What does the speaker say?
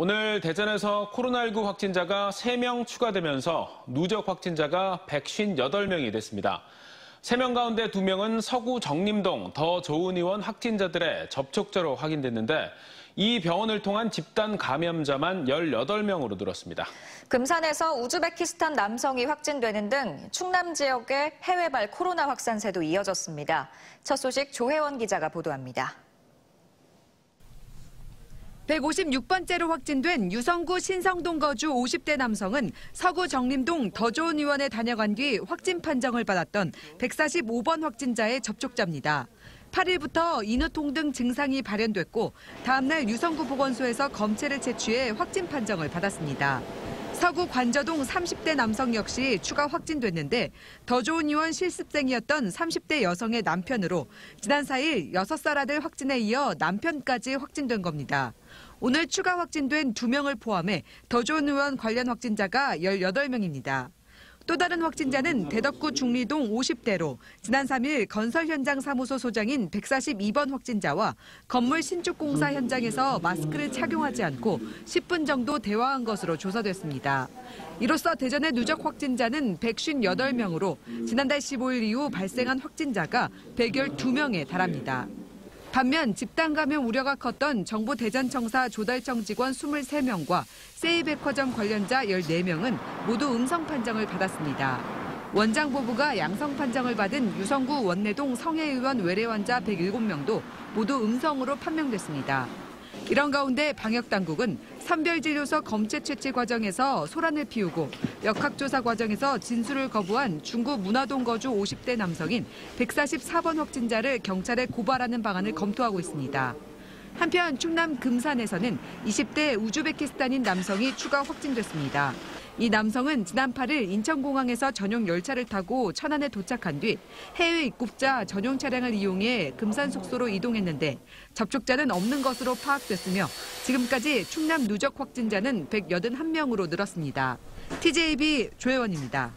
오늘 대전에서 코로나19 확진자가 3명 추가되면서 누적 확진자가 158명이 됐습니다. 3명 가운데 2명은 서구 정림동 더 좋은 의원 확진자들의 접촉자로 확인됐는데 이 병원을 통한 집단 감염자만 18명으로 늘었습니다. 금산에서 우즈베키스탄 남성이 확진되는 등 충남 지역의 해외발 코로나 확산세도 이어졌습니다. 첫 소식 조혜원 기자가 보도합니다. 156번째로 확진된 유성구 신성동 거주 50대 남성은 서구 정림동 더 좋은 의원에 다녀간 뒤 확진 판정을 받았던 145번 확진자의 접촉자입니다. 8일부터 인후통 등 증상이 발현됐고 다음 날 유성구 보건소에서 검체를 채취해 확진 판정을 받았습니다. 서구 관저동 30대 남성 역시 추가 확진됐는데 더 좋은 의원 실습생이었던 30대 여성의 남편으로 지난 4일 6살 아들 확진에 이어 남편까지 확진된 겁니다. 오늘 추가 확진된 2명을 포함해 더 좋은 의원 관련 확진자가 18명입니다. 또 다른 확진자는 대덕구 중리동 50대로 지난 3일 건설 현장 사무소 소장인 142번 확진자와 건물 신축 공사 현장에서 마스크를 착용하지 않고 10분 정도 대화한 것으로 조사됐습니다. 이로써 대전의 누적 확진자는 158명으로 지난달 15일 이후 발생한 확진자가 112명에 달합니다. 반면 집단 감염 우려가 컸던 정부 대전청사 조달청 직원 23명과 세이백화점 관련자 14명은 모두 음성 판정을 받았습니다. 원장 부부가 양성 판정을 받은 유성구 원내동 성혜의원 외래 환자 107명도 모두 음성으로 판명됐습니다. 이런 가운데 방역당국은 선별진료소 검체 채취 과정에서 소란을 피우고 역학조사 과정에서 진술을 거부한 중구 문화동 거주 50대 남성인 144번 확진자를 경찰에 고발하는 방안을 검토하고 있습니다. 한편 충남 금산에서는 20대 우즈베키스탄인 남성이 추가 확진됐습니다. 이 남성은 지난 8일 인천공항에서 전용 열차를 타고 천안에 도착한 뒤 해외 입국자 전용 차량을 이용해 금산 숙소로 이동했는데 접촉자는 없는 것으로 파악됐으며 지금까지 충남 누적 확진자는 181명으로 늘었습니다. TJB 조혜원입니다.